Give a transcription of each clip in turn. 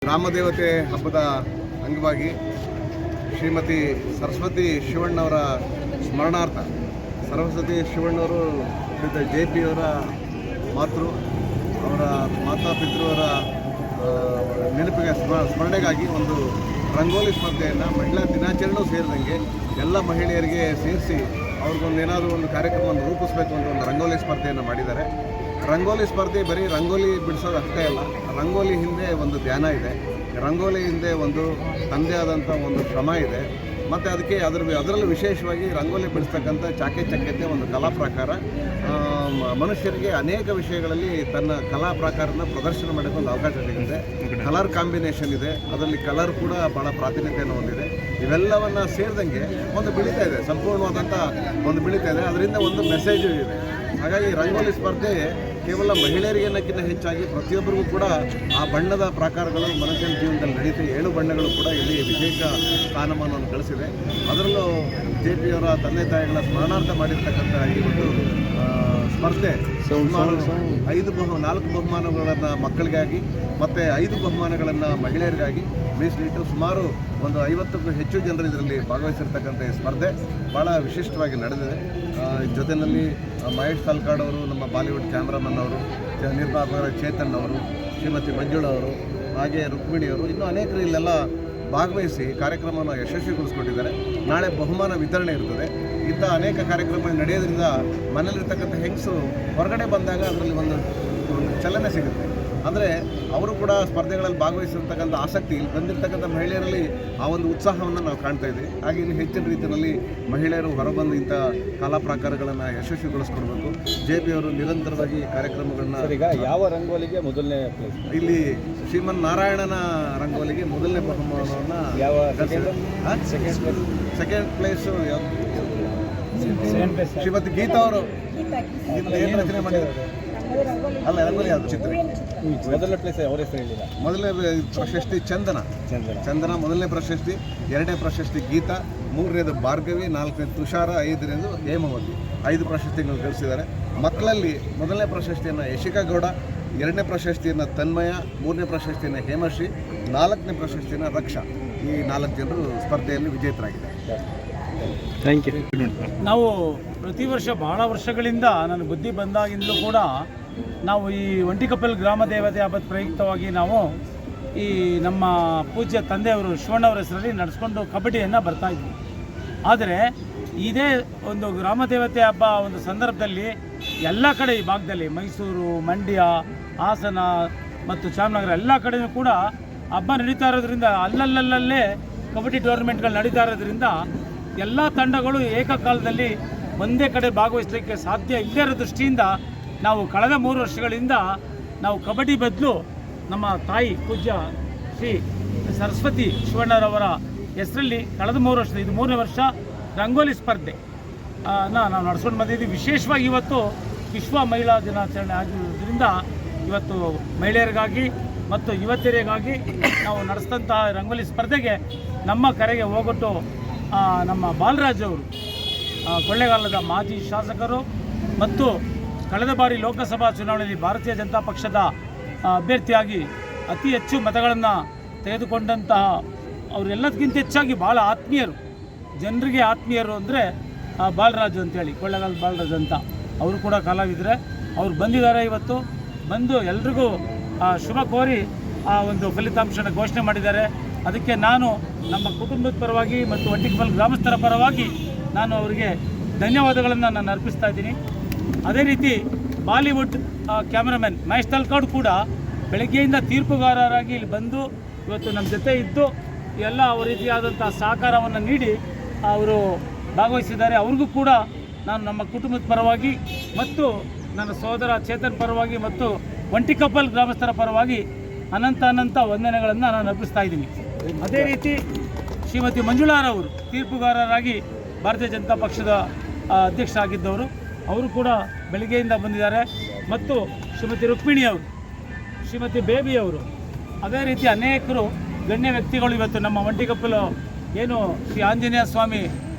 ಗ್ರಾಮದೇವತೆ ಹಬ್ಬದ ಅಂಗವಾಗಿ ಶ್ರೀಮತಿ ಸರಸ್ವತಿ ಶಿವಣ್ಣವರ ಸ್ಮರಣಾರ್ಥ ಸರಸ್ವತಿ ಶಿವಣ್ಣವರು JP ಅವರ ಅವರ ಮಾತಾಪಿತೃವರ ನೆನಪಿಗೆ ಸ್ಮರಣೆಗಾಗಿ ಒಂದು ರಂಗೋಲಿ ಸ್ಪರ್ಧೆಯನ್ನು ಮಹಿಳಾ ದಿನಾಚರಣೆಯೂ ಸೇರಿದಂಗೆ ಎಲ್ಲ ಮಹಿಳೆಯರಿಗೆ ಸೇರಿಸಿ ಅವ್ರಿಗೊಂದು ಏನಾದರೂ ಒಂದು ಕಾರ್ಯಕ್ರಮವನ್ನು ರೂಪಿಸಬೇಕು ಅಂತ ಒಂದು ರಂಗೋಲಿ ಸ್ಪರ್ಧೆಯನ್ನು ಮಾಡಿದ್ದಾರೆ. ರಂಗೋಲಿ ಸ್ಪರ್ಧೆ ಬರೀ ರಂಗೋಲಿ ಬಿಡಿಸೋದು ಅಷ್ಟೇ ಅಲ್ಲ, ರಂಗೋಲಿ ಹಿಂದೆ ಒಂದು ಧ್ಯಾನ ಇದೆ, ರಂಗೋಲಿ ಹಿಂದೆ ಒಂದು ತಂದೆ ಆದಂಥ ಒಂದು ಶ್ರಮ ಇದೆ. ಮತ್ತು ಅದಕ್ಕೆ ಅದರಲ್ಲೂ ವಿಶೇಷವಾಗಿ ರಂಗೋಲಿ ಬಿಡಿಸ್ತಕ್ಕಂಥ ಚಾಕಚಕ್ಯತೆ ಒಂದು ಕಲಾ ಪ್ರಕಾರ ಮನುಷ್ಯರಿಗೆ ಅನೇಕ ವಿಷಯಗಳಲ್ಲಿ ತನ್ನ ಕಲಾ ಪ್ರಕಾರನ ಪ್ರದರ್ಶನ ಮಾಡೋಕ್ಕೆ ಒಂದು ಅವಕಾಶ ಸಿಗುತ್ತೆ. ಕಲರ್ ಕಾಂಬಿನೇಷನ್ ಇದೆ, ಅದರಲ್ಲಿ ಕಲರ್ ಕೂಡ ಭಾಳ ಪ್ರಾತಿನಿಧ್ಯವನ್ನು ಹೊಂದಿದೆ. ಇವೆಲ್ಲವನ್ನು ಸೇರಿದಂಗೆ ಒಂದು ಬೆಳೀತಾ ಇದೆ, ಸಂಪೂರ್ಣವಾದಂಥ ಒಂದು ಬೆಳೀತಾ ಇದೆ. ಅದರಿಂದ ಒಂದು ಮೆಸೇಜು ಇದೆ. ಹಾಗಾಗಿ ರಂಗೋಲಿ ಸ್ಪರ್ಧೆ ಕೇವಲ ಮಹಿಳೆಯರಿಗೆನ್ನಕ್ಕಿಂತ ಹೆಚ್ಚಾಗಿ ಪ್ರತಿಯೊಬ್ಬರಿಗೂ ಕೂಡ ಆ ಬಣ್ಣದ ಪ್ರಕಾರಗಳು ಮನುಷ್ಯನ ಜೀವನದಲ್ಲಿ ನಡೀತಾ 7 ಬಣ್ಣಗಳು ಕೂಡ ಇಲ್ಲಿ ವಿಶೇಷ ಸ್ಥಾನಮಾನವನ್ನು ಗಳಿಸಿದೆ. ಅದರಲ್ಲೂ JP ಅವರ ತಂದೆ ತಾಯಿಗಳ ಸ್ಮರಣಾರ್ಥ ಮಾಡಿರ್ತಕ್ಕಂಥ ಈ ಒಂದು ಸ್ಪರ್ಧೆ ಸುಮಾರು 4 ಬಹುಮಾನಗಳನ್ನು ಮಕ್ಕಳಿಗಾಗಿ ಮತ್ತು 5 ಬಹುಮಾನಗಳನ್ನು ಮಹಿಳೆಯರಿಗಾಗಿ ಮೀಸಲಿಟ್ಟು ಸುಮಾರು ಒಂದು 50ಕ್ಕೂ ಹೆಚ್ಚು ಜನರು ಇದರಲ್ಲಿ ಭಾಗವಹಿಸಿರ್ತಕ್ಕಂಥ ಈ ಸ್ಪರ್ಧೆ ಭಾಳ ವಿಶಿಷ್ಟವಾಗಿ ನಡೆದಿದೆ. ಜೊತೆಯಲ್ಲಿ ಮಹೇಶ್ ತಲ್ಕಾಡ್ ಅವರು, ನಮ್ಮ ಬಾಲಿವುಡ್ ಕ್ಯಾಮ್ರಾಮನ್ ಅವರು, ನಿರ್ಮಾಪಕರ ಚೇತನ್ ಅವರು, ಶ್ರೀಮತಿ ಮಂಜುಳಾ ಅವರು, ಹಾಗೆ ರುಕ್ಮಿಣಿಯವರು, ಇನ್ನೂ ಅನೇಕರು ಇಲ್ಲೆಲ್ಲ ಭಾಗವಹಿಸಿ ಕಾರ್ಯಕ್ರಮವನ್ನು ಯಶಸ್ವಿಗೊಳಿಸ್ಕೊಟ್ಟಿದ್ದಾರೆ. ನಾಳೆ ಬಹುಮಾನ ವಿತರಣೆ ಇರ್ತದೆ. ಇಂಥ ಅನೇಕ ಕಾರ್ಯಕ್ರಮಗಳು ನಡೆಯೋದ್ರಿಂದ ಮನೇಲಿರ್ತಕ್ಕಂಥ ಹೆಂಗಸರು ಹೊರಗಡೆ ಬಂದಾಗ ಅದರಲ್ಲಿ ಒಂದು ಚಲನೆ ಸಿಗುತ್ತೆ. ಅಂದರೆ ಅವರು ಕೂಡ ಸ್ಪರ್ಧೆಗಳಲ್ಲಿ ಭಾಗವಹಿಸಿರ್ತಕ್ಕಂಥ ಆಸಕ್ತಿ, ಇಲ್ಲಿ ಬಂದಿರತಕ್ಕಂಥ ಮಹಿಳೆಯರಲ್ಲಿ ಆ ಒಂದು ಉತ್ಸಾಹವನ್ನು ನಾವು ಕಾಣ್ತಾ ಇದ್ದೀವಿ. ಹಾಗೆ ಇಲ್ಲಿ ಹೆಚ್ಚಿನ ರೀತಿಯಲ್ಲಿ ಮಹಿಳೆಯರು ಹೊರಬಂದು ಇಂಥ ಕಲಾ ಪ್ರಕಾರಗಳನ್ನು ಯಶಸ್ವಿಗೊಳಿಸ್ಕೊಡ್ಬೇಕು. JP ಅವರು ನಿರಂತರವಾಗಿ ಕಾರ್ಯಕ್ರಮಗಳನ್ನ. ಈಗ ಯಾವ ರಂಗೋಲಿಗೆ ಮೊದಲನೇ ಪ್ಲೇಸ್? ಇಲ್ಲಿ ಶ್ರೀಮನ್ ನಾರಾಯಣನ ರಂಗೋಲಿಗೆ ಮೊದಲನೇ ಬಹುಮಾನವನ್ನು ಸೆಕೆಂಡ್ ಪ್ಲೇಸು ಶ್ರೀಮತಿ ಗೀತಾ ಅವರು ಏನು ರಚನೆ ಮಾಡಿದ್ದಾರೆ. ಅಲ್ಲ, ರಂಗೋಲಿ ಅದು ಚಿತ್ರ. ಮೊದಲನೇ ಪ್ಲೇಸ್ ಅವ್ರ ಹೆಸರು ಹೇಳಿಲ್ಲ. ಮೊದಲನೇ ಪ್ರಶಸ್ತಿ ಚಂದನ, ಮೊದಲನೇ ಪ್ರಶಸ್ತಿ, 2ನೇ ಪ್ರಶಸ್ತಿ ಗೀತಾ, 3ನೇದು ಭಾರ್ಗವಿ, 4ನೇ ತುಷಾರ, 5ನೇದು ಹೇಮಾವತಿ. 5 ಪ್ರಶಸ್ತಿಗಳು ಗಳಿಸಿದ್ದಾರೆ. ಮಕ್ಕಳಲ್ಲಿ ಮೊದಲನೇ ಪ್ರಶಸ್ತಿಯನ್ನು ಯಶಿಕಾ ಗೌಡ, 2ನೇ ಪ್ರಶಸ್ತಿಯನ್ನು ತನ್ಮಯ, 3ನೇ ಪ್ರಶಸ್ತಿಯನ್ನು ಹೇಮಶ್ರೀ, 4ನೇ ಪ್ರಶಸ್ತಿಯನ್ನು ರಕ್ಷಾ. ಈ 4 ಜನರು ಸ್ಪರ್ಧೆಯಲ್ಲಿ ವಿಜೇತರಾಗಿದ್ದಾರೆ. Thank you. ನಾವು ಪ್ರತಿ ವರ್ಷ ಬಹಳ ವರ್ಷಗಳಿಂದ ನಾನು ಬುದ್ಧಿ ಬಂದಾಗಿಂದಲೂ ಕೂಡ ನಾವು ಈ ಒಂಟಿಕೊಪ್ಪಲು ಗ್ರಾಮ ದೇವತೆ ಹಬ್ಬದ ಪ್ರಯುಕ್ತವಾಗಿ ನಾವು ಈ ನಮ್ಮ ಪೂಜ್ಯ ತಂದೆಯವರು ಶಿವಣ್ಣವರ ಹೆಸರಲ್ಲಿ ನಡೆಸ್ಕೊಂಡು ಕಬಡ್ಡಿಯನ್ನು ಬರ್ತಾಯಿದ್ವಿ. ಆದರೆ ಇದೇ ಒಂದು ಗ್ರಾಮ ದೇವತೆ ಹಬ್ಬ ಒಂದು ಸಂದರ್ಭದಲ್ಲಿ ಎಲ್ಲ ಕಡೆ ಈ ಭಾಗದಲ್ಲಿ ಮೈಸೂರು, ಮಂಡ್ಯ, ಹಾಸನ ಮತ್ತು ಚಾಮರಾಜನಗರ ಎಲ್ಲ ಕಡೆಯೂ ಕೂಡ ಹಬ್ಬ ನಡೀತಾ ಇರೋದ್ರಿಂದ ಅಲ್ಲಲ್ಲೇ ಕಬಡ್ಡಿ ಟೂರ್ನಮೆಂಟ್ಗಳು ನಡೀತಾ ಇರೋದ್ರಿಂದ ಎಲ್ಲ ತಂಡಗಳು ಏಕಕಾಲದಲ್ಲಿ ಒಂದೇ ಕಡೆ ಭಾಗವಹಿಸಲಿಕ್ಕೆ ಸಾಧ್ಯ ಇಲ್ಲದೇ ಇರೋ ದೃಷ್ಟಿಯಿಂದ ನಾವು ಕಳೆದ 3 ವರ್ಷಗಳಿಂದ ನಾವು ಕಬಡ್ಡಿ ಬದಲು ನಮ್ಮ ತಾಯಿ ಪೂಜ್ಯ ಶ್ರೀ ಸರಸ್ವತಿ ಶಿವಣ್ಣರವರ ಹೆಸರಲ್ಲಿ ಕಳೆದ 3 ವರ್ಷದ ಇದು 3ನೇ ವರ್ಷ ರಂಗೋಲಿ ಸ್ಪರ್ಧೆ ನಾವು ನಡೆಸ್ಕೊಂಡು ಬಂದಿದ್ದೀವಿ. ವಿಶೇಷವಾಗಿ ಇವತ್ತು ವಿಶ್ವ ಮಹಿಳಾ ದಿನಾಚರಣೆ ಆಗಿರೋದ್ರಿಂದ ಇವತ್ತು ಮಹಿಳೆಯರಿಗಾಗಿ ಮತ್ತು ಯುವತಿಯರಿಗಾಗಿ ನಾವು ನಡೆಸಿದಂತಹ ರಂಗೋಲಿ ಸ್ಪರ್ಧೆಗೆ ನಮ್ಮ ಕರೆಗೆ ಹೋಗೊಟ್ಟು ನಮ್ಮ ಬಾಲರಾಜ್ ಅವರು, ಕೊಳ್ಳೇಗಾಲದ ಮಾಜಿ ಶಾಸಕರು ಮತ್ತು ಕಳೆದ ಬಾರಿ ಲೋಕಸಭಾ ಚುನಾವಣೆಯಲ್ಲಿ ಭಾರತೀಯ ಜನತಾ ಪಕ್ಷದ ಅಭ್ಯರ್ಥಿಯಾಗಿ ಅತಿ ಹೆಚ್ಚು ಮತಗಳನ್ನು ತೆಗೆದುಕೊಂಡಂತಹ ಅವರೆಲ್ಲದಕ್ಕಿಂತ ಹೆಚ್ಚಾಗಿ ಭಾಳ ಆತ್ಮೀಯರು, ಜನರಿಗೆ ಆತ್ಮೀಯರು ಅಂದರೆ ಬಾಲರಾಜ್ ಅಂತೇಳಿ, ಕೊಳ್ಳೇಗಾಲದ ಬಾಲರಾಜ್ ಅಂತ. ಅವರು ಕೂಡ ಕಲಾವಿದರೆ. ಅವ್ರು ಬಂದಿದ್ದಾರೆ. ಇವತ್ತು ಬಂದು ಎಲ್ರಿಗೂ ಶುಭ ಕೋರಿ ಆ ಒಂದು ಫಲಿತಾಂಶನ ಘೋಷಣೆ ಮಾಡಿದ್ದಾರೆ. ಅದಕ್ಕೆ ನಾನು ನಮ್ಮ ಕುಟುಂಬದ ಪರವಾಗಿ ಮತ್ತು ಒಂಟಿಕೊಪ್ಪಲು ಗ್ರಾಮಸ್ಥರ ಪರವಾಗಿ ನಾನು ಅವರಿಗೆ ಧನ್ಯವಾದಗಳನ್ನು ನಾನು ಅರ್ಪಿಸ್ತಾ ಇದ್ದೀನಿ. ಅದೇ ರೀತಿ ಬಾಲಿವುಡ್ ಕ್ಯಾಮ್ರಾಮನ್ ಮಹೇಶ್ ತಲ್ಕಾಡ್ ಕೂಡ ಬೆಳಗ್ಗೆಯಿಂದ ತೀರ್ಪುಗಾರರಾಗಿ ಇಲ್ಲಿ ಬಂದು ಇವತ್ತು ನಮ್ಮ ಜೊತೆ ಇದ್ದು ಎಲ್ಲ ರೀತಿಯಾದಂಥ ಸಹಕಾರವನ್ನು ನೀಡಿ ಅವರು ಭಾಗವಹಿಸಿದ್ದಾರೆ. ಅವ್ರಿಗೂ ಕೂಡ ನಾನು ನಮ್ಮ ಕುಟುಂಬದ ಪರವಾಗಿ ಮತ್ತು ನನ್ನ ಸಹೋದರ ಚೇತನ್ ಪರವಾಗಿ ಮತ್ತು ಒಂಟಿಕೊಪ್ಪಲು ಗ್ರಾಮಸ್ಥರ ಪರವಾಗಿ ಅನಂತ ವಂದನೆಗಳನ್ನು ನಾನು ಅರ್ಪಿಸ್ತಾ ಇದ್ದೀನಿ. ಅದೇ ರೀತಿ ಶ್ರೀಮತಿ ಮಂಜುಳಾರವರು ತೀರ್ಪುಗಾರರಾಗಿ ಭಾರತೀಯ ಜನತಾ ಪಕ್ಷದ ಅಧ್ಯಕ್ಷರಾಗಿದ್ದವರು, ಅವರು ಕೂಡ ಬೆಳಗ್ಗೆಯಿಂದ ಬಂದಿದ್ದಾರೆ. ಮತ್ತು ಶ್ರೀಮತಿ ರುಕ್ಮಿಣಿಯವರು, ಶ್ರೀಮತಿ ಬೇಬಿಯವರು, ಅದೇ ರೀತಿ ಅನೇಕರು ಗಣ್ಯ ವ್ಯಕ್ತಿಗಳು ಇವತ್ತು ನಮ್ಮ ಒಂಟಿಕೊಪ್ಪಲು ಏನು ಶ್ರೀ ಆಂಜನೇಯ ಸ್ವಾಮಿ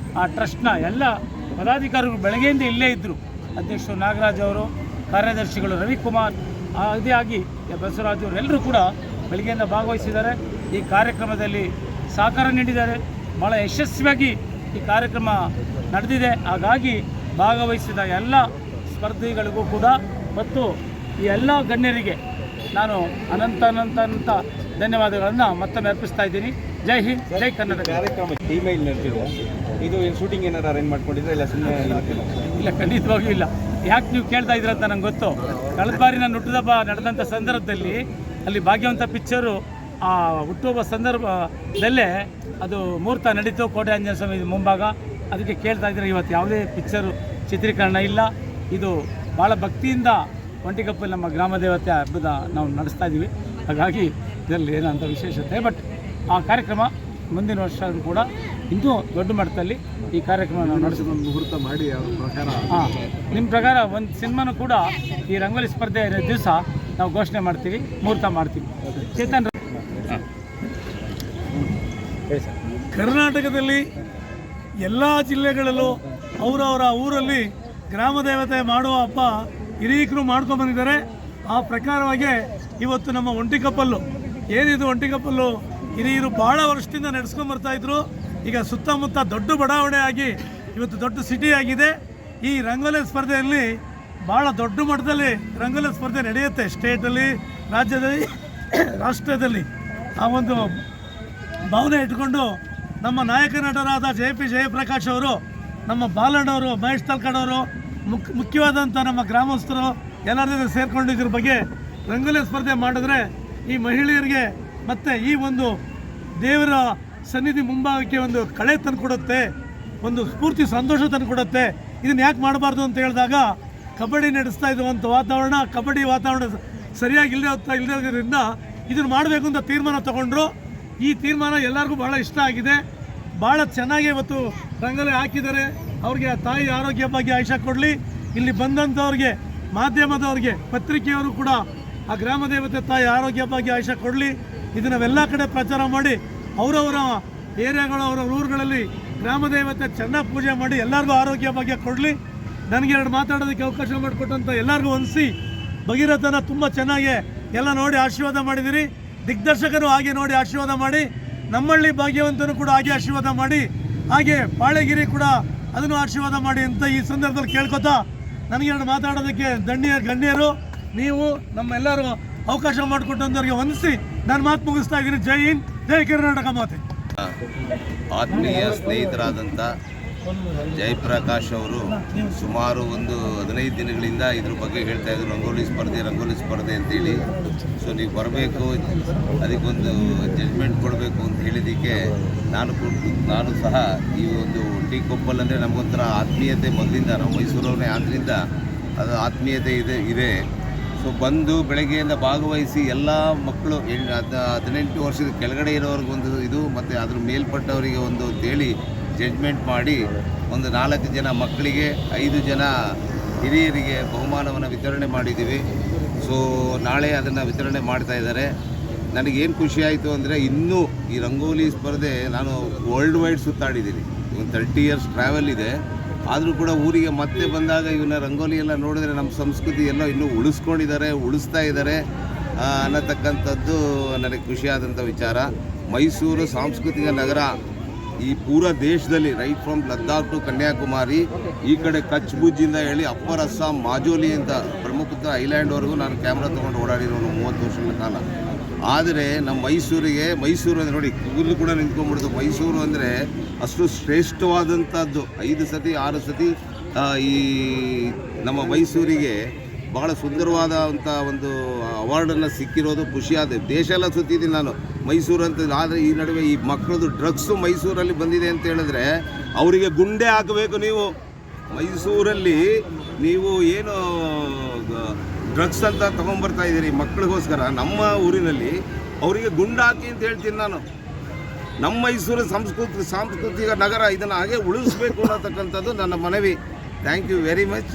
ಟ್ರಸ್ಟ್ನ ಎಲ್ಲ ಪದಾಧಿಕಾರಿಗಳು ಬೆಳಗ್ಗೆಯಿಂದ ಇಲ್ಲೇ ಇದ್ದರು. ಅಧ್ಯಕ್ಷರು ನಾಗರಾಜ್ ಅವರು, ಕಾರ್ಯದರ್ಶಿಗಳು ರವಿಕುಮಾರ್, ಅದೇ ಆಗಿ ಬಸವರಾಜ್ ಅವರೆಲ್ಲರೂ ಕೂಡ ಬೆಳಗ್ಗೆಯಿಂದ ಭಾಗವಹಿಸಿದ್ದಾರೆ. ಈ ಕಾರ್ಯಕ್ರಮದಲ್ಲಿ ಸಹಕಾರ ನೀಡಿದ್ದಾರೆ. ಭಾಳ ಯಶಸ್ವಿಯಾಗಿ ಈ ಕಾರ್ಯಕ್ರಮ ನಡೆದಿದೆ. ಹಾಗಾಗಿ ಭಾಗವಹಿಸಿದ ಎಲ್ಲ ಸ್ಪರ್ಧಿಗಳಿಗೂ ಕೂಡ ಮತ್ತು ಈ ಎಲ್ಲ ಗಣ್ಯರಿಗೆ ನಾನು ಅನಂತ ಧನ್ಯವಾದಗಳನ್ನು ಮತ್ತೊಮ್ಮೆ ಅರ್ಪಿಸ್ತಾ ಇದ್ದೀನಿ. ಜೈ ಹಿಂದ್, ಜೈ ಕರ್ನಾಟಕ. ಕಾರ್ಯಕ್ರಮ ಇಮೇಲ್ ನಡೆದಿದೆ. ಇದು ಏನು ಶೂಟಿಂಗ್ ಏನಾರು ಅರೇಂಜ್ ಮಾಡ್ಕೊಂಡಿದ್ರೆ ಇಲ್ಲ ಸುಮ್ಮನೆ ಇಲ್ಲ, ಖಂಡಿತವಾಗಿಯೂ ಇಲ್ಲ. ಯಾಕೆ ನೀವು ಕೇಳ್ತಾ ಇದ್ದೀರ ಅಂತ ನಂಗೆ ಗೊತ್ತು. ಕಳೆದ ಬಾರಿ ನಾನು ಹುಟ್ಟುಹಬ್ಬ ನಡೆದಂಥ ಸಂದರ್ಭದಲ್ಲಿ ಅಲ್ಲಿ ಭಾಗ್ಯವಂತ ಪಿಕ್ಚರು ಆ ಹುಟ್ಟುಹಬ್ಬ ಸಂದರ್ಭದಲ್ಲೇ ಅದು ಮುಹೂರ್ತ ನಡೀತು ಕೋಟೆ ಆಂಜನೇಯ ಸ್ವಾಮಿ ಮುಂಭಾಗ. ಅದಕ್ಕೆ ಕೇಳ್ತಾ ಇದ್ದಾರೆ. ಇವತ್ತು ಯಾವುದೇ ಪಿಕ್ಚರು ಚಿತ್ರೀಕರಣ ಇಲ್ಲ. ಇದು ಭಾಳ ಭಕ್ತಿಯಿಂದ ಒಂಟಿಕೊಪ್ಪಲು ನಮ್ಮ ಗ್ರಾಮ ದೇವತೆ ಹಬ್ಬದ ನಾವು ನಡೆಸ್ತಾ ಇದ್ದೀವಿ. ಹಾಗಾಗಿ ಇದರಲ್ಲಿ ಏನಂತ ವಿಶೇಷತೆ. ಬಟ್ ಆ ಕಾರ್ಯಕ್ರಮ ಮುಂದಿನ ವರ್ಷ ಕೂಡ ಇನ್ನೂ ದೊಡ್ಡ ಮಟ್ಟದಲ್ಲಿ ಈ ಕಾರ್ಯಕ್ರಮ ನಾವು ನಡೆಸ್ಕೊಂಡು ಮುಹೂರ್ತ ಮಾಡಿ ಅವ್ರ ಪ್ರಕಾರ ನಿಮ್ಮ ಪ್ರಕಾರ ಒಂದು ಸಿನಿಮಾನು ಕೂಡ ಈ ರಂಗೋಲಿ ಸ್ಪರ್ಧೆ ದಿವಸ ನಾವು ಘೋಷಣೆ ಮಾಡ್ತೀವಿ, ಮುಹೂರ್ತ ಮಾಡ್ತೀವಿ. ಚೇತನ್ ಕರ್ನಾಟಕದಲ್ಲಿ ಎಲ್ಲ ಜಿಲ್ಲೆಗಳಲ್ಲೂ ಅವರವರ ಊರಲ್ಲಿ ಗ್ರಾಮ ದೇವತೆ ಮಾಡುವ ಹಬ್ಬ ಹಿರಿಯಕರು ಮಾಡ್ಕೊಂಡ್ಬಂದಿದ್ದಾರೆ. ಆ ಪ್ರಕಾರವಾಗಿ ಇವತ್ತು ನಮ್ಮ ಒಂಟಿಕೊಪ್ಪಲು ಏನಿದು ಒಂಟಿಕೊಪ್ಪಲು ಹಿರಿಯರು ಭಾಳ ವರ್ಷದಿಂದ ನಡೆಸ್ಕೊಂಬರ್ತಾಯಿದ್ರು. ಈಗ ಸುತ್ತಮುತ್ತ ದೊಡ್ಡ ಬಡಾವಣೆ ಆಗಿ ಇವತ್ತು ದೊಡ್ಡ ಸಿಟಿ ಆಗಿದೆ. ಈ ರಂಗೋಲಿ ಸ್ಪರ್ಧೆಯಲ್ಲಿ ಭಾಳ ದೊಡ್ಡ ಮಟ್ಟದಲ್ಲಿ ರಂಗೋಲಿ ಸ್ಪರ್ಧೆ ನಡೆಯುತ್ತೆ. ಸ್ಟೇಟಲ್ಲಿ, ರಾಜ್ಯದಲ್ಲಿ, ರಾಷ್ಟ್ರದಲ್ಲಿ. ಆ ಒಂದು ಭಾವನೆ ಇಟ್ಕೊಂಡು ನಮ್ಮ ನಾಯಕ ನಟರಾದ JP ಜಯಪ್ರಕಾಶ್ ಅವರು, ನಮ್ಮ ಬಾಲಣ್ಣವರು, ಮಹೇಶ್ ತಲ್ಕಡವರು, ಮುಖ್ಯವಾದಂಥ ನಮ್ಮ ಗ್ರಾಮಸ್ಥರು ಎಲ್ಲರ ಜೊತೆ ಸೇರಿಕೊಂಡು ಇದ್ರ ಬಗ್ಗೆ ರಂಗೋಲಿ ಸ್ಪರ್ಧೆ ಮಾಡಿದ್ರೆ ಈ ಮಹಿಳೆಯರಿಗೆ ಮತ್ತು ಈ ಒಂದು ದೇವರ ಸನ್ನಿಧಿ ಮುಂಭಾಗಕ್ಕೆ ಒಂದು ಕಳೆ ತಂದುಕೊಡುತ್ತೆ, ಒಂದು ಸ್ಫೂರ್ತಿ ಸಂತೋಷ ತಂದುಕೊಡುತ್ತೆ. ಇದನ್ನು ಯಾಕೆ ಮಾಡಬಾರ್ದು ಅಂತ ಹೇಳಿದಾಗ ಕಬಡ್ಡಿ ನಡೆಸ್ತಾ ಇರುವಂಥ ವಾತಾವರಣ, ಕಬಡ್ಡಿ ವಾತಾವರಣ ಸರಿಯಾಗಿ ಇಲ್ಲದಿರೋದ್ರಿಂದ ಇದನ್ನು ಮಾಡಬೇಕು ಅಂತ ತೀರ್ಮಾನ ತಗೊಂಡ್ರು. ಈ ತೀರ್ಮಾನ ಎಲ್ಲರಿಗೂ ಭಾಳ ಇಷ್ಟ ಆಗಿದೆ. ಭಾಳ ಚೆನ್ನಾಗಿ ಇವತ್ತು ರಂಗೋಲಿ ಹಾಕಿದ್ದಾರೆ. ಅವ್ರಿಗೆ ತಾಯಿ ಆರೋಗ್ಯ ಬಗ್ಗೆ ಆಯುಷ್ಯ ಕೊಡಲಿ. ಇಲ್ಲಿ ಬಂದಂಥವ್ರಿಗೆ, ಮಾಧ್ಯಮದವ್ರಿಗೆ, ಪತ್ರಿಕೆಯವರು ಕೂಡ ಆ ಗ್ರಾಮ ದೇವತೆ ತಾಯಿ ಆರೋಗ್ಯ ಬಗ್ಗೆ ಆಯುಷ್ಯ ಕೊಡಲಿ. ಇದನ್ನು ನಾವೆಲ್ಲ ಕಡೆ ಪ್ರಚಾರ ಮಾಡಿ ಅವರವರ ಏರಿಯಾಗಳು, ಅವರ ಊರುಗಳಲ್ಲಿ ಗ್ರಾಮ ದೇವತೆ ಚೆನ್ನಾಗಿ ಪೂಜೆ ಮಾಡಿ ಎಲ್ಲರಿಗೂ ಆರೋಗ್ಯ ಬಗ್ಗೆ ಕೊಡಲಿ. ನನಗೆ ಎರಡು ಮಾತಾಡೋದಕ್ಕೆ ಅವಕಾಶ ಮಾಡಿಕೊಟ್ಟಂಥ ಎಲ್ಲರಿಗೂ ಹೊಂದಿಸಿ ಭಗೀರಥನ ತುಂಬ ಚೆನ್ನಾಗಿ ಎಲ್ಲ ನೋಡಿ ಆಶೀರ್ವಾದ ಮಾಡಿದಿರಿ. ದಿಗ್ದರ್ಶಕರು ಹಾಗೆ ನೋಡಿ ಆಶೀರ್ವಾದ ಮಾಡಿ, ನಮ್ಮಳ್ಳಿ ಭಾಗ್ಯವಂತನು ಕೂಡ ಹಾಗೆ ಆಶೀರ್ವಾದ ಮಾಡಿ, ಹಾಗೆ ಪಾಳೆಗಿರಿ ಕೂಡ ಅದನ್ನು ಆಶೀರ್ವಾದ ಮಾಡಿ ಅಂತ ಈ ಸಂದರ್ಭದಲ್ಲಿ ಕೇಳ್ಕೊತಾ ನನಗೆ ಎರಡು ಮಾತಾಡೋದಕ್ಕೆ ಗಣ್ಯರು ನೀವು ನಮ್ಮೆಲ್ಲರೂ ಅವಕಾಶ ಮಾಡಿಕೊಟ್ಟಂಥವ್ರಿಗೆ ವಂದಿಸಿ ನಾನು ಮಾತು ಮುಗಿಸ್ತಾ ಇದ್ದೀನಿ. ಜೈ ಹಿಂದ್, ಜೈ ಕರ್ನಾಟಕ ಮಾತೆ. ಆತ್ಮೀಯ ಸ್ನೇಹಿತರಾದಂಥ ಜಯಪ್ರಕಾಶ್ ಅವರು ಸುಮಾರು ಒಂದು 15 ದಿನಗಳಿಂದ ಇದ್ರ ಬಗ್ಗೆ ಹೇಳ್ತಾ ಇದ್ರು, ರಂಗೋಲಿ ಸ್ಪರ್ಧೆ ಅಂತೇಳಿ. ಸೊ ನೀವು ಬರಬೇಕು, ಅದಕ್ಕೊಂದು ಜಡ್ಜ್ಮೆಂಟ್ ಕೊಡಬೇಕು ಅಂತ ಹೇಳಿದ್ದಕ್ಕೆ ನಾನು ಸಹ ಈ ಒಂದು ಒಂಟಿಕೊಪ್ಪಲ್ ಅಂದರೆ ನಮಗೊಂಥರ ಆತ್ಮೀಯತೆ ಮೊದಲಿಂದ, ನಾವು ಮೈಸೂರವ್ರನ್ನೇ ಆದ್ದರಿಂದ ಅದು ಆತ್ಮೀಯತೆ ಇದೆ. ಸೊ ಬಂದು ಬೆಳಗ್ಗೆಯಿಂದ ಭಾಗವಹಿಸಿ ಎಲ್ಲ ಮಕ್ಕಳು 18 ವರ್ಷದ ಕೆಳಗಡೆ ಇರೋರಿಗೊಂದು ಇದು ಮತ್ತು ಅದ್ರ ಮೇಲ್ಪಟ್ಟವರಿಗೆ ಒಂದು ಅಂತೇಳಿ ಜಡ್ಜ್ಮೆಂಟ್ ಮಾಡಿ ಒಂದು 4 ಜನ ಮಕ್ಕಳಿಗೆ 5 ಜನ ಹಿರಿಯರಿಗೆ ಬಹುಮಾನವನ್ನು ವಿತರಣೆ ಮಾಡಿದ್ದೀವಿ. ಸೊ ನಾಳೆ ಅದನ್ನು ವಿತರಣೆ ಮಾಡ್ತಾ ಇದ್ದಾರೆ. ನನಗೇನು ಖುಷಿಯಾಯಿತು ಅಂದರೆ ಇನ್ನೂ ಈ ರಂಗೋಲಿ ಸ್ಪರ್ಧೆ ನಾನು ವರ್ಲ್ಡ್ ವೈಡ್ ಸುತ್ತಾಡಿದ್ದೀನಿ. ಒಂದು 30 ಇಯರ್ಸ್ ಟ್ರಾವೆಲ್ ಇದೆ. ಆದರೂ ಕೂಡ ಊರಿಗೆ ಮತ್ತೆ ಬಂದಾಗ ಇವನ್ನ ರಂಗೋಲಿ ಎಲ್ಲ ನೋಡಿದ್ರೆ ನಮ್ಮ ಸಂಸ್ಕೃತಿ ಎಲ್ಲ ಇನ್ನೂ ಉಳಿಸ್ತಾ ಇದ್ದಾರೆ ಅನ್ನತಕ್ಕಂಥದ್ದು ನನಗೆ ಖುಷಿಯಾದಂಥ ವಿಚಾರ. ಮೈಸೂರು ಸಾಂಸ್ಕೃತಿಕ ನಗರ ಈ ಪೂರ ದೇಶದಲ್ಲಿ, right from Ladakh to Kanyakumari, ಈ ಕಡೆ ಕಚ್ ಭುಜ್ಜಿಂದ ಹೇಳಿ ಅಪ್ಪರ್ ಅಸ್ಸಾಂ ಮಾಜೋಲಿ ಅಂತ ಪ್ರಮುಖ ಐಲ್ಯಾಂಡ್ವರೆಗೂ ನಾನು ಕ್ಯಾಮ್ರಾ ತೊಗೊಂಡು ಓಡಾಡಿರೋನು 30 ವರ್ಷಗಳ ಕಾಲ. ಆದರೆ ನಮ್ಮ ಮೈಸೂರು ಅಂದರೆ ನೋಡಿ, ಕೂದಲು ಕೂಡ ನಿಂತ್ಕೊಂಡ್ಬಿಡ್ತು. ಮೈಸೂರು ಅಂದರೆ ಅಷ್ಟು ಶ್ರೇಷ್ಠವಾದಂಥದ್ದು. 5 ಸತಿ 6 ಸತಿ ಈ ನಮ್ಮ ಮೈಸೂರಿಗೆ ಭಾಳ ಸುಂದರವಾದಂಥ ಒಂದು ಅವಾರ್ಡನ್ನು ಸಿಕ್ಕಿರೋದು ಖುಷಿಯಾದ. ದೇಶ ಎಲ್ಲ ಸುತ್ತಿದ್ದೀನಿ ನಾನು ಮೈಸೂರು ಅಂತ. ಆದರೆ ಈ ನಡುವೆ ಈ ಮಕ್ಕಳದು ಡ್ರಗ್ಸು ಮೈಸೂರಲ್ಲಿ ಬಂದಿದೆ ಅಂತ ಹೇಳಿದ್ರೆ ಅವರಿಗೆ ಗುಂಡೆ ಹಾಕಬೇಕು. ನೀವು ಮೈಸೂರಲ್ಲಿ ನೀವು ಏನು ಡ್ರಗ್ಸ್ ಅಂತ ತೊಗೊಂಬರ್ತಾ ಇದ್ದೀರಿ ಮಕ್ಕಳಿಗೋಸ್ಕರ, ನಮ್ಮ ಊರಿನಲ್ಲಿ ಅವರಿಗೆ ಗುಂಡು ಹಾಕಿ ಅಂತ ಹೇಳ್ತೀನಿ ನಾನು. ನಮ್ಮ ಮೈಸೂರು ಸಾಂಸ್ಕೃತಿಕ ನಗರ, ಇದನ್ನು ಹಾಗೆ ಉಳಿಸ್ಬೇಕು ಅನ್ನತಕ್ಕಂಥದ್ದು ನನ್ನ ಮನವಿ. Thank you very much.